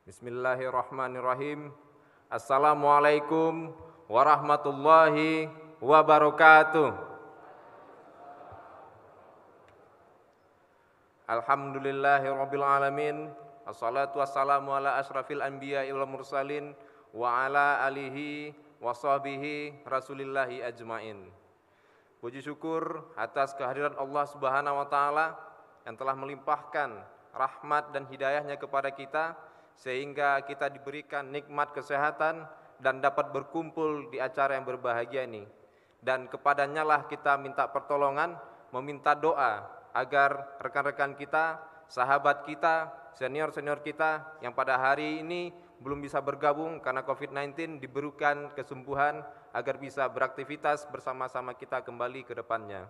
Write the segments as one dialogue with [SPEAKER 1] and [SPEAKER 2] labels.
[SPEAKER 1] Bismillahirrahmanirrahim. Assalamualaikum warahmatullahi wabarakatuh. Alhamdulillahirabbil alamin. Assalatu wassalamu ala asyrafil anbiya'i wal mursalin wa ala alihi wa sahbihi rasulillahi ajmain. Puji syukur atas kehadiran Allah Subhanahu wa taala yang telah melimpahkan rahmat dan hidayahnya kepada kita sehingga kita diberikan nikmat kesehatan dan dapat berkumpul di acara yang berbahagia ini. Dan kepadanya lah kita minta pertolongan, meminta doa agar rekan-rekan kita, sahabat kita, senior-senior kita yang pada hari ini belum bisa bergabung karena COVID-19 diberikan kesembuhan agar bisa beraktivitas bersama-sama kita kembali ke depannya.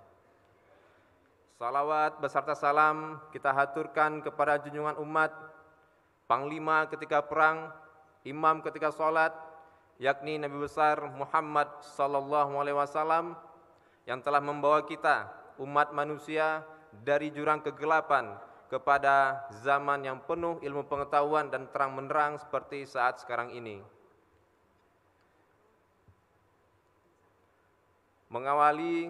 [SPEAKER 1] Salawat beserta salam kita haturkan kepada junjungan umat, Panglima ketika perang, Imam ketika sholat, yakni Nabi besar Muhammad sallallahu alaihi wasallam yang telah membawa kita umat manusia dari jurang kegelapan kepada zaman yang penuh ilmu pengetahuan dan terang benderang seperti saat sekarang ini. Mengawali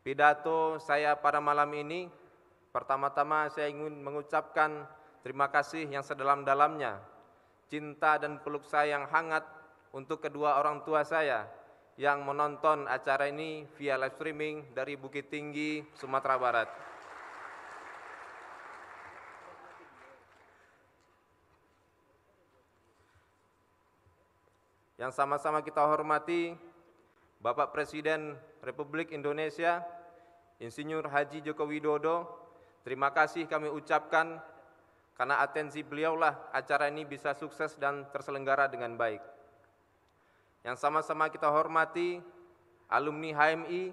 [SPEAKER 1] pidato saya pada malam ini, pertama-tama saya ingin mengucapkan terima kasih yang sedalam-dalamnya, cinta dan peluk saya yang hangat untuk kedua orang tua saya yang menonton acara ini via live streaming dari Bukit Tinggi, Sumatera Barat. Yang sama-sama kita hormati Bapak Presiden Republik Indonesia, Insinyur Haji Joko Widodo, terima kasih kami ucapkan karena atensi beliaulah acara ini bisa sukses dan terselenggara dengan baik. Yang sama-sama kita hormati alumni HMI,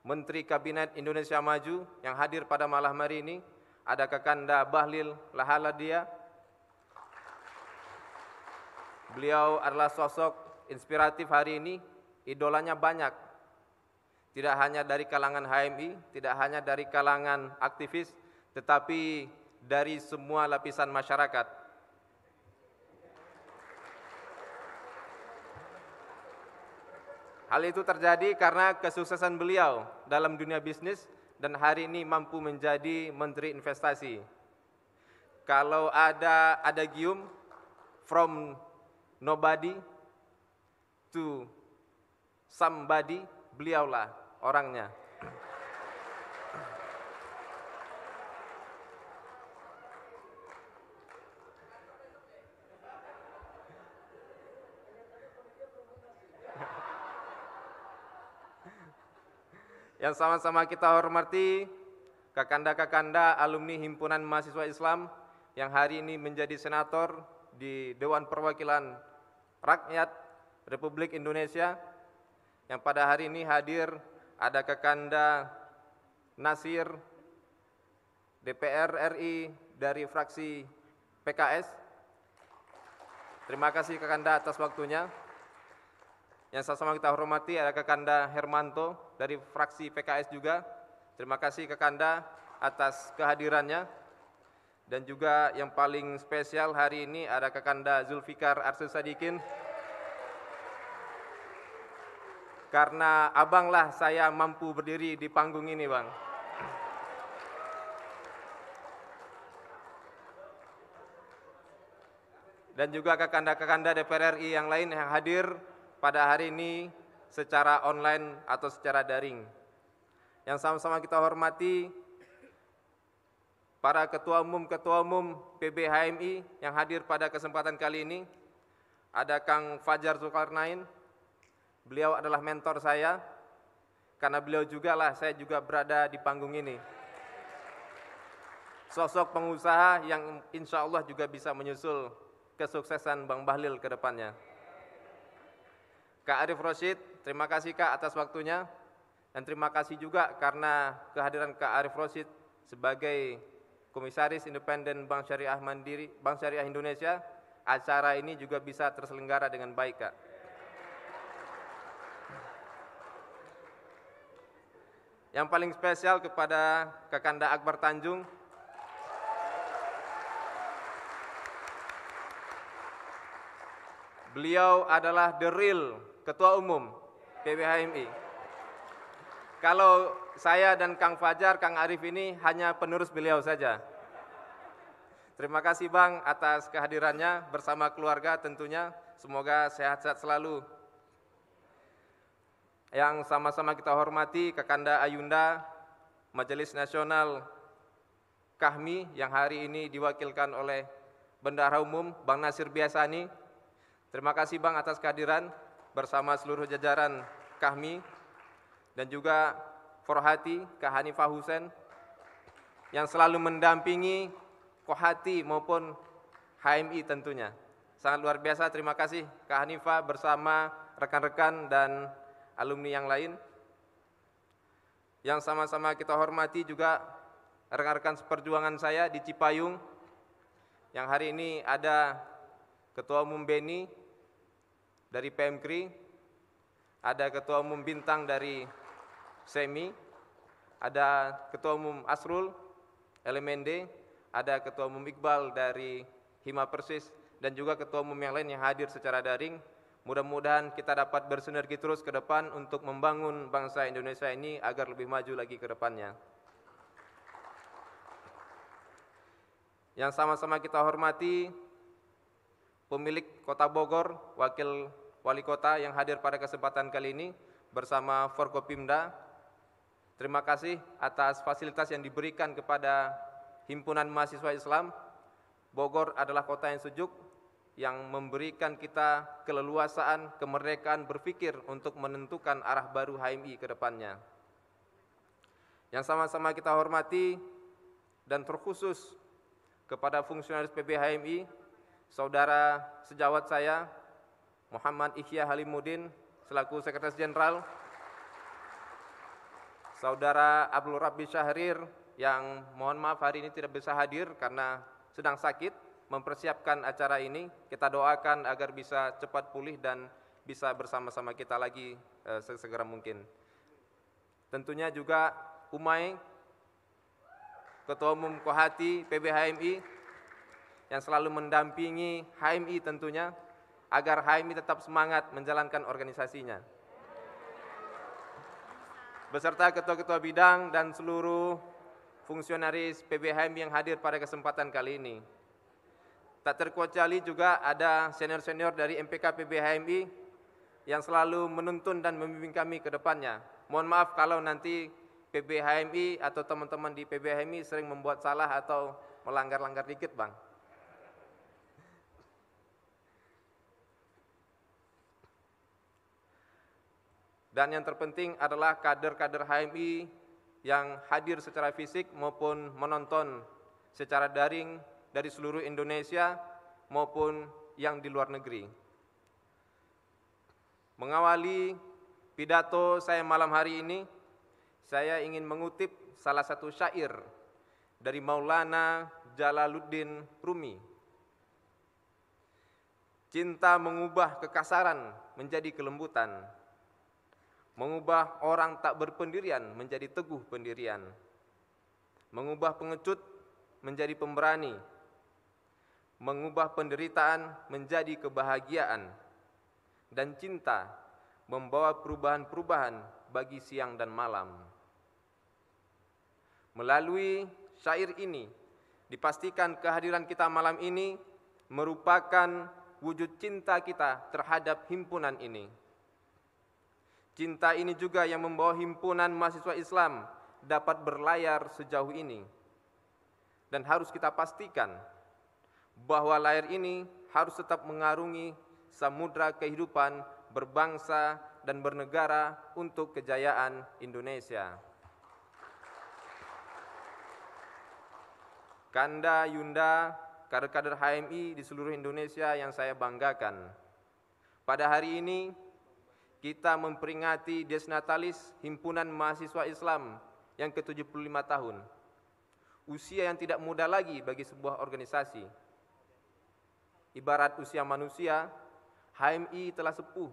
[SPEAKER 1] Menteri Kabinet Indonesia Maju yang hadir pada malam hari ini, ada Kakanda Bahlil Lahaladia. Beliau adalah sosok inspiratif hari ini, idolanya banyak. Tidak hanya dari kalangan HMI, tidak hanya dari kalangan aktivis, tetapi dari semua lapisan masyarakat. Hal itu terjadi karena kesuksesan beliau dalam dunia bisnis dan hari ini mampu menjadi Menteri Investasi. Kalau ada adagium from nobody to somebody, beliaulah orangnya. Yang sama-sama kita hormati kakanda-kakanda alumni Himpunan Mahasiswa Islam yang hari ini menjadi senator di Dewan Perwakilan Rakyat Republik Indonesia, yang pada hari ini hadir ada Kakanda Nasir DPR RI dari fraksi PKS. Terima kasih Kakanda atas waktunya. Yang sama-sama kita hormati ada Kakanda Hermanto dari fraksi PKS juga. Terima kasih Kakanda atas kehadirannya. Dan juga yang paling spesial hari ini ada Kakanda Zulfikar Arsysadikin. Karena abanglah saya mampu berdiri di panggung ini, Bang. Dan juga Kakanda-kakanda DPR RI yang lain yang hadir pada hari ini secara online atau secara daring. Yang sama-sama kita hormati para ketua umum PB HMI yang hadir pada kesempatan kali ini. Ada Kang Fajar Zulkarnain, beliau adalah mentor saya, karena beliau juga lah saya juga berada di panggung ini. Sosok pengusaha yang insya Allah juga bisa menyusul kesuksesan Bang Bahlil ke depannya. Kak Arif Rosyid, terima kasih Kak atas waktunya, dan terima kasih juga karena kehadiran Kak Arif Rosyid sebagai Komisaris Independen Bank Syariah Mandiri, Bank Syariah Indonesia, acara ini juga bisa terselenggara dengan baik Kak. Yang paling spesial kepada Kakanda Akbar Tanjung, Beliau adalah the real Ketua Umum PBHMI. Kalau saya dan Kang Fajar, Kang Arif ini hanya penerus beliau saja. Terima kasih Bang atas kehadirannya bersama keluarga tentunya. Semoga sehat-sehat selalu. Yang sama-sama kita hormati Kakanda Ayunda, Majelis Nasional KAHMI yang hari ini diwakilkan oleh Bendahara Umum Bang Nasir Biasani. Terima kasih Bang atas kehadiran bersama seluruh jajaran KAHMI dan juga Forhati Kak Hanifah Husen yang selalu mendampingi Kohati maupun HMI tentunya. Sangat luar biasa, terima kasih Kak Hanifah bersama rekan-rekan dan alumni yang lain. Yang sama-sama kita hormati juga rekan-rekan seperjuangan saya di Cipayung, yang hari ini ada Ketua Umum Beni dari PMKRI, ada Ketua Umum Bintang dari SEMI, ada Ketua Umum Asrul, LMND, ada Ketua Umum Iqbal dari Hima Persis, dan juga Ketua Umum yang lain yang hadir secara daring. Mudah-mudahan kita dapat bersinergi terus ke depan untuk membangun bangsa Indonesia ini agar lebih maju lagi ke depannya. Yang sama-sama kita hormati pemilik Kota Bogor, Wakil Wali Kota yang hadir pada kesempatan kali ini bersama Forkopimda. Terima kasih atas fasilitas yang diberikan kepada Himpunan Mahasiswa Islam. Bogor adalah kota yang sejuk, yang memberikan kita keleluasaan, kemerdekaan berpikir untuk menentukan arah baru HMI ke depannya. Yang sama-sama kita hormati dan terkhusus kepada fungsionaris PBHMI, saudara sejawat saya, Muhammad Ikhya Halimuddin, selaku Sekretaris Jenderal, saudara Abdul Rabbi Syahrir, yang mohon maaf hari ini tidak bisa hadir karena sedang sakit, mempersiapkan acara ini. Kita doakan agar bisa cepat pulih dan bisa bersama-sama kita lagi sesegera mungkin. Tentunya juga Umay, Ketua Umum Kohati PBHMI, yang selalu mendampingi HMI tentunya, agar HMI tetap semangat menjalankan organisasinya. Beserta ketua-ketua bidang dan seluruh fungsionaris PBHMI yang hadir pada kesempatan kali ini. Tak terkecuali juga ada senior-senior dari MPK PBHMI yang selalu menuntun dan membimbing kami ke depannya. Mohon maaf kalau nanti PBHMI atau teman-teman di PBHMI sering membuat salah atau melanggar-langgar dikit, Bang. Dan yang terpenting adalah kader-kader HMI yang hadir secara fisik maupun menonton secara daring dari seluruh Indonesia maupun yang di luar negeri. Mengawali pidato saya malam hari ini, saya ingin mengutip salah satu syair dari Maulana Jalaluddin Rumi. Cinta mengubah kekasaran menjadi kelembutan, mengubah orang tak berpendirian menjadi teguh pendirian, mengubah pengecut menjadi pemberani, mengubah penderitaan menjadi kebahagiaan, dan cinta membawa perubahan-perubahan bagi siang dan malam. Melalui syair ini, dipastikan kehadiran kita malam ini merupakan wujud cinta kita terhadap himpunan ini. Cinta ini juga yang membawa himpunan mahasiswa Islam dapat berlayar sejauh ini. Dan harus kita pastikan bahwa layar ini harus tetap mengarungi samudra kehidupan berbangsa dan bernegara untuk kejayaan Indonesia. Kanda, Yunda, kader-kader HMI di seluruh Indonesia yang saya banggakan. Pada hari ini, kita memperingati Desnatalis Himpunan Mahasiswa Islam yang ke-75 tahun. Usia yang tidak muda lagi bagi sebuah organisasi. Ibarat usia manusia, HMI telah sepuh,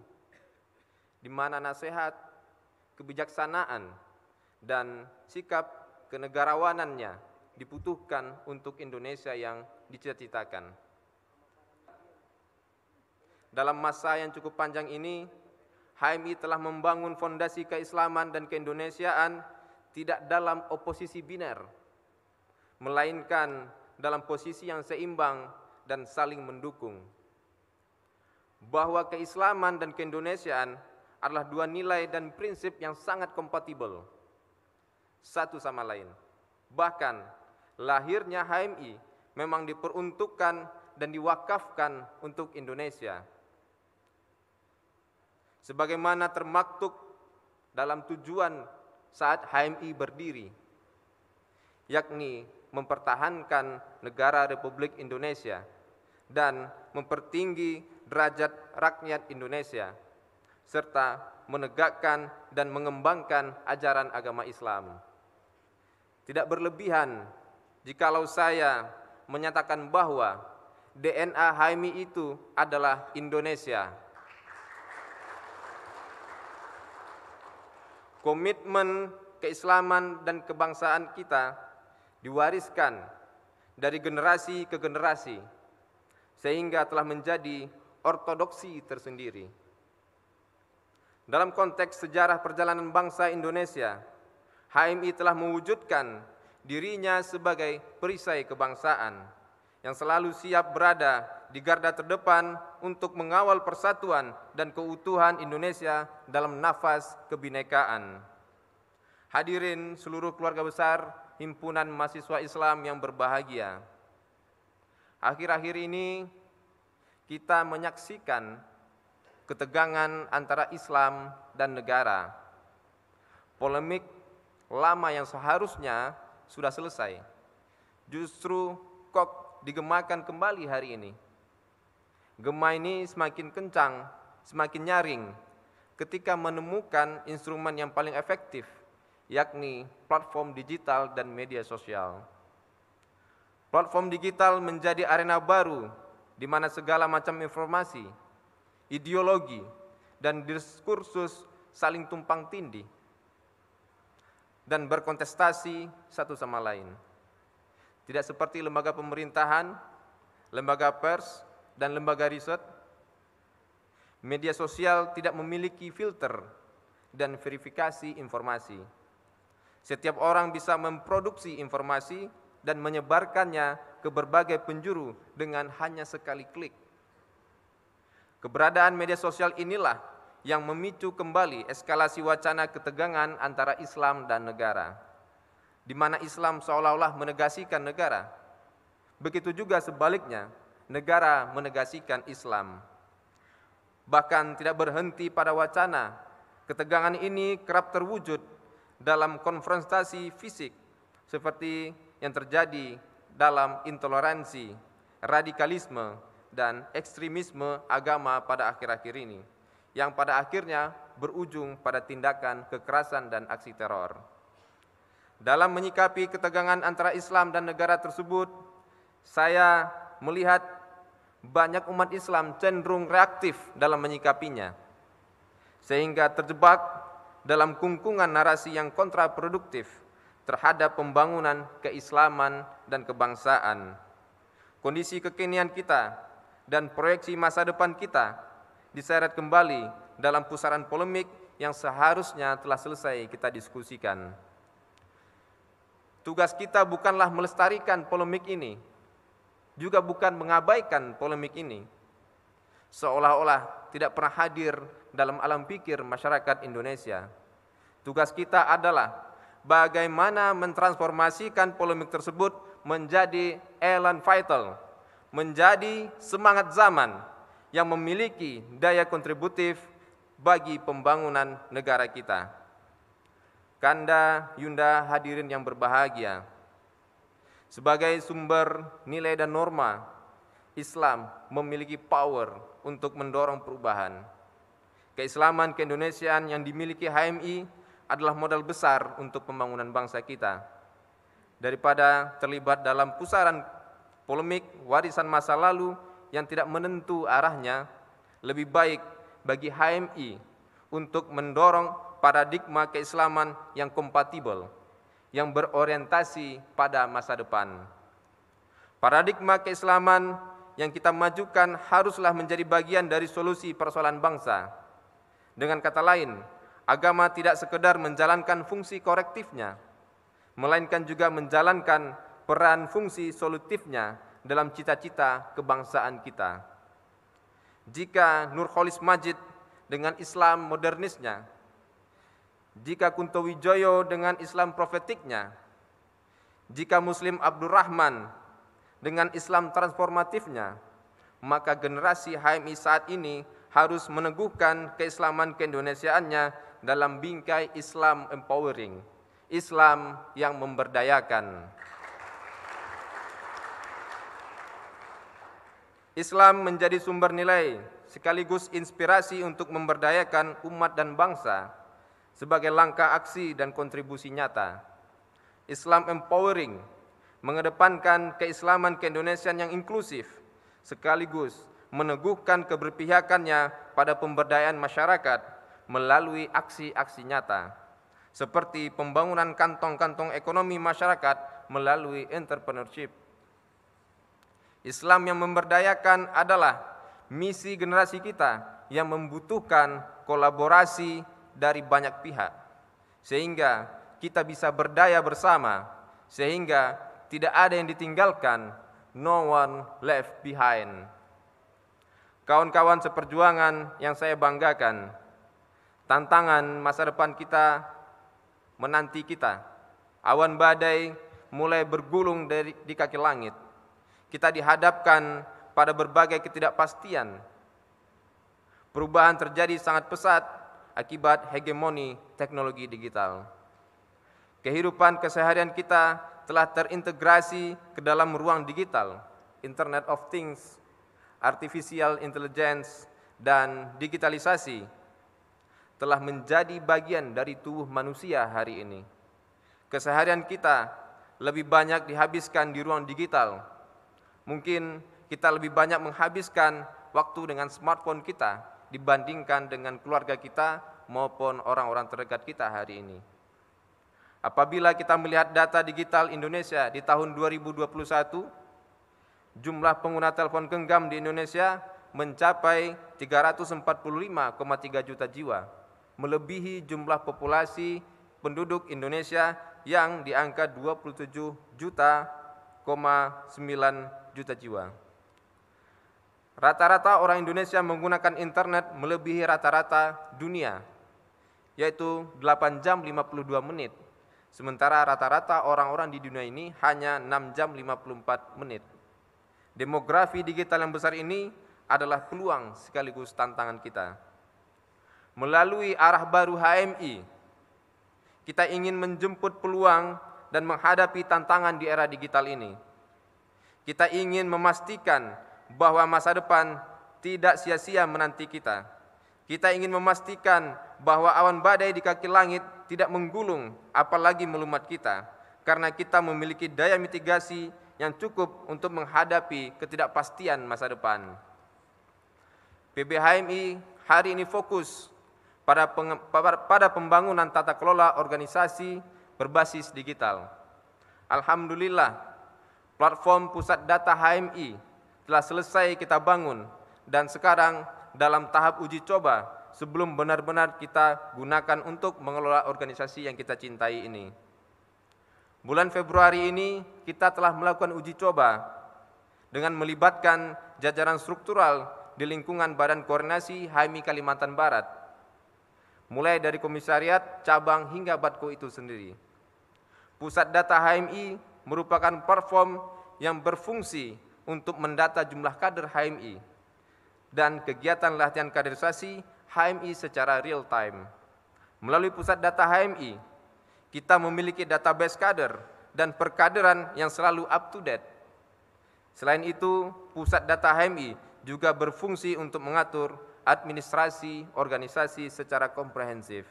[SPEAKER 1] di mana nasihat, kebijaksanaan, dan sikap kenegarawanannya dibutuhkan untuk Indonesia yang dicita-citakan. Dalam masa yang cukup panjang ini, HMI telah membangun fondasi keislaman dan keindonesiaan tidak dalam oposisi biner, melainkan dalam posisi yang seimbang dan saling mendukung. Bahwa keislaman dan keindonesiaan adalah dua nilai dan prinsip yang sangat kompatibel satu sama lain. Bahkan lahirnya HMI memang diperuntukkan dan diwakafkan untuk Indonesia. Sebagaimana termaktub dalam tujuan saat HMI berdiri, yakni mempertahankan negara Republik Indonesia dan mempertinggi derajat rakyat Indonesia, serta menegakkan dan mengembangkan ajaran agama Islam. Tidak berlebihan jikalau saya menyatakan bahwa DNA HMI itu adalah Indonesia. Komitmen keislaman dan kebangsaan kita diwariskan dari generasi ke generasi, sehingga telah menjadi ortodoksi tersendiri. Dalam konteks sejarah perjalanan bangsa Indonesia, HMI telah mewujudkan dirinya sebagai perisai kebangsaan yang selalu siap berada di garda terdepan untuk mengawal persatuan dan keutuhan Indonesia dalam nafas kebinekaan. Hadirin seluruh keluarga besar Himpunan Mahasiswa Islam yang berbahagia, akhir-akhir ini kita menyaksikan ketegangan antara Islam dan negara. Polemik lama yang seharusnya sudah selesai justru kok digemakan kembali hari ini. Gema ini semakin kencang, semakin nyaring ketika menemukan instrumen yang paling efektif, yakni platform digital dan media sosial. Platform digital menjadi arena baru di mana segala macam informasi, ideologi, dan diskursus saling tumpang tindih dan berkontestasi satu sama lain. Tidak seperti lembaga pemerintahan, lembaga pers, dan lembaga riset, media sosial tidak memiliki filter dan verifikasi informasi. Setiap orang bisa memproduksi informasi dan menyebarkannya ke berbagai penjuru dengan hanya sekali klik. Keberadaan media sosial inilah yang memicu kembali eskalasi wacana ketegangan antara Islam dan negara, di mana Islam seolah-olah menegaskan negara. Begitu juga sebaliknya, negara menegaskan Islam. Bahkan tidak berhenti pada wacana, ketegangan ini kerap terwujud dalam konfrontasi fisik seperti yang terjadi dalam intoleransi, radikalisme, dan ekstremisme agama pada akhir-akhir ini, yang pada akhirnya berujung pada tindakan kekerasan dan aksi teror. Dalam menyikapi ketegangan antara Islam dan negara tersebut, saya melihat banyak umat Islam cenderung reaktif dalam menyikapinya, sehingga terjebak dalam kungkungan narasi yang kontraproduktif terhadap pembangunan keislaman dan kebangsaan. Kondisi kekinian kita dan proyeksi masa depan kita diseret kembali dalam pusaran polemik yang seharusnya telah selesai kita diskusikan. Tugas kita bukanlah melestarikan polemik ini, juga bukan mengabaikan polemik ini, seolah-olah tidak pernah hadir dalam alam pikir masyarakat Indonesia. Tugas kita adalah bagaimana mentransformasikan polemik tersebut menjadi elan vital, menjadi semangat zaman yang memiliki daya kontributif bagi pembangunan negara kita. Kanda, Yunda, hadirin yang berbahagia, sebagai sumber nilai dan norma, Islam memiliki power untuk mendorong perubahan. Keislaman keindonesiaan yang dimiliki HMI adalah modal besar untuk pembangunan bangsa kita. Daripada terlibat dalam pusaran polemik warisan masa lalu yang tidak menentu arahnya, lebih baik bagi HMI untuk mendorong paradigma keislaman yang kompatibel, yang berorientasi pada masa depan. Paradigma keislaman yang kita majukan haruslah menjadi bagian dari solusi persoalan bangsa. Dengan kata lain, agama tidak sekedar menjalankan fungsi korektifnya, melainkan juga menjalankan peran fungsi solutifnya dalam cita-cita kebangsaan kita. Jika Nurcholish Madjid dengan Islam modernisnya, jika Kunto Wijoyo dengan Islam profetiknya, jika Muslim Abdurrahman dengan Islam transformatifnya, maka generasi HMI saat ini harus meneguhkan keislaman keindonesiaannya dalam bingkai Islam empowering, Islam yang memberdayakan. Islam menjadi sumber nilai sekaligus inspirasi untuk memberdayakan umat dan bangsa sebagai langkah aksi dan kontribusi nyata. Islam empowering mengedepankan keislaman keindonesiaan yang inklusif sekaligus meneguhkan keberpihakannya pada pemberdayaan masyarakat melalui aksi-aksi nyata seperti pembangunan kantong-kantong ekonomi masyarakat melalui entrepreneurship. Islam yang memberdayakan adalah misi generasi kita yang membutuhkan kolaborasi dari banyak pihak sehingga kita bisa berdaya bersama, sehingga tidak ada yang ditinggalkan, no one left behind. Kawan-kawan seperjuangan yang saya banggakan, tantangan masa depan kita menanti kita. Awan badai mulai bergulung di kaki langit. Kita dihadapkan pada berbagai ketidakpastian. Perubahan terjadi sangat pesat akibat hegemoni teknologi digital. Kehidupan keseharian kita telah terintegrasi ke dalam ruang digital, Internet of Things, Artificial Intelligence, dan digitalisasi telah menjadi bagian dari tubuh manusia hari ini. Keseharian kita lebih banyak dihabiskan di ruang digital. Mungkin kita lebih banyak menghabiskan waktu dengan smartphone kita dibandingkan dengan keluarga kita maupun orang-orang terdekat kita hari ini. Apabila kita melihat data digital Indonesia di tahun 2021, jumlah pengguna telepon genggam di Indonesia mencapai 345,3 juta jiwa, melebihi jumlah populasi penduduk Indonesia yang di angka 27,9 juta jiwa. Rata-rata orang Indonesia menggunakan internet melebihi rata-rata dunia, yaitu 8 jam 52 menit. Sementara rata-rata orang-orang di dunia ini hanya 6 jam 54 menit. Demografi digital yang besar ini adalah peluang sekaligus tantangan kita. Melalui arah baru HMI, kita ingin menjemput peluang dan menghadapi tantangan di era digital ini. Kita ingin memastikan bahwa masa depan tidak sia-sia menanti kita. Kita ingin memastikan bahwa awan badai di kaki langit tidak menggulung apalagi melumat kita, karena kita memiliki daya mitigasi yang cukup untuk menghadapi ketidakpastian masa depan. PBHMI hari ini fokus pada pembangunan tata kelola organisasi berbasis digital. Alhamdulillah, platform pusat data HMI telah selesai kita bangun dan sekarang dalam tahap uji coba sebelum benar-benar kita gunakan untuk mengelola organisasi yang kita cintai ini. Bulan Februari ini kita telah melakukan uji coba dengan melibatkan jajaran struktural di lingkungan Badan Koordinasi HMI Kalimantan Barat, mulai dari komisariat, cabang hingga Batko itu sendiri. Pusat data HMI merupakan platform yang berfungsi untuk mendata jumlah kader HMI dan kegiatan latihan kaderisasi HMI secara real time. Melalui pusat data HMI, kita memiliki database kader dan perkaderan yang selalu up to date. Selain itu, pusat data HMI juga berfungsi untuk mengatur administrasi organisasi secara komprehensif.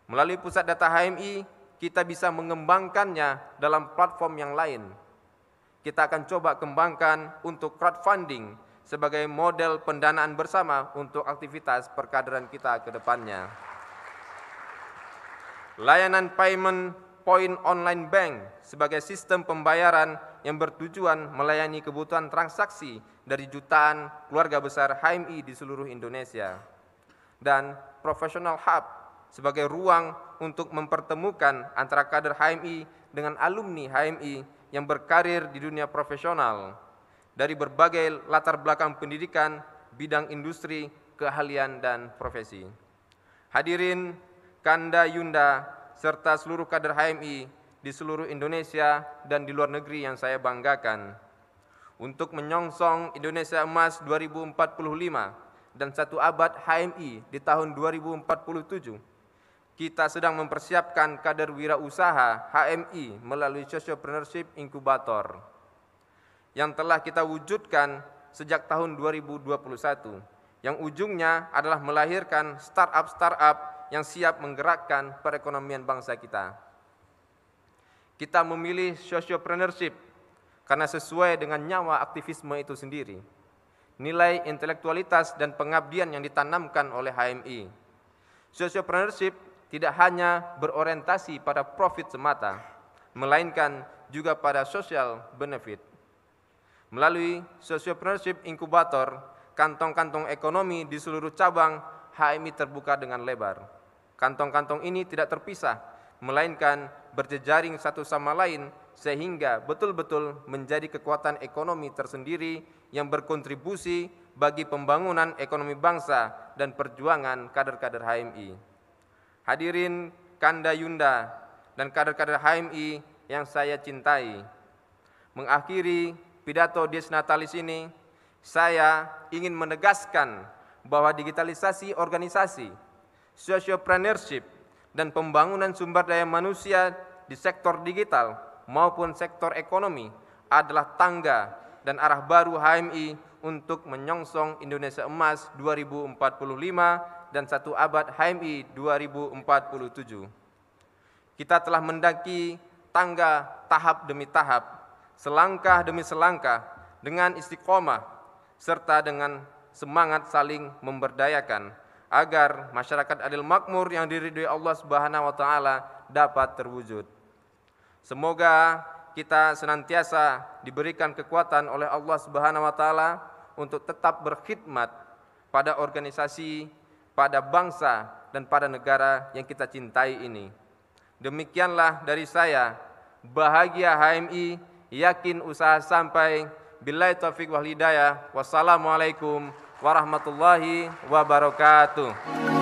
[SPEAKER 1] Melalui pusat data HMI, kita bisa mengembangkannya dalam platform yang lain. Kita akan coba kembangkan untuk crowdfunding sebagai model pendanaan bersama untuk aktivitas perkaderan kita ke depannya. Layanan payment point online bank sebagai sistem pembayaran yang bertujuan melayani kebutuhan transaksi dari jutaan keluarga besar HMI di seluruh Indonesia. Dan Professional Hub sebagai ruang untuk mempertemukan antara kader HMI dengan alumni HMI yang berkarir di dunia profesional dari berbagai latar belakang pendidikan, bidang industri, keahlian, dan profesi. Hadirin Kanda Yunda serta seluruh kader HMI di seluruh Indonesia dan di luar negeri yang saya banggakan, untuk menyongsong Indonesia Emas 2045 dan 1 abad HMI di tahun 2047, kita sedang mempersiapkan kader wirausaha HMI melalui Sociopreneurship Incubator yang telah kita wujudkan sejak tahun 2021, yang ujungnya adalah melahirkan startup-startup yang siap menggerakkan perekonomian bangsa kita. Kita memilih sociopreneurship karena sesuai dengan nyawa aktivisme itu sendiri, nilai intelektualitas dan pengabdian yang ditanamkan oleh HMI. Sociopreneurship tidak hanya berorientasi pada profit semata, melainkan juga pada social benefit. Melalui Sociopreneurship Incubator, kantong-kantong ekonomi di seluruh cabang HMI terbuka dengan lebar. Kantong-kantong ini tidak terpisah, melainkan berjejaring satu sama lain sehingga betul-betul menjadi kekuatan ekonomi tersendiri yang berkontribusi bagi pembangunan ekonomi bangsa dan perjuangan kader-kader HMI. Hadirin Kanda Yunda dan kader-kader HMI yang saya cintai, mengakhiri pidato Dies Natalis ini, saya ingin menegaskan bahwa digitalisasi organisasi, sociopreneurship, dan pembangunan sumber daya manusia di sektor digital maupun sektor ekonomi adalah tangga dan arah baru HMI untuk menyongsong Indonesia Emas 2045 dan 1 abad HMI 2047. Kita telah mendaki tangga tahap demi tahap, selangkah demi selangkah, dengan istiqomah serta dengan semangat saling memberdayakan agar masyarakat adil makmur yang diridhoi Allah Subhanahu wa taala dapat terwujud. Semoga kita senantiasa diberikan kekuatan oleh Allah Subhanahu wa taala untuk tetap berkhidmat pada organisasi, pada bangsa, dan pada negara yang kita cintai ini. Demikianlah dari saya. Bahagia HMI, yakin usaha sampai. Billahi taufiq wal hidayah. Wassalamualaikum warahmatullahi wabarakatuh.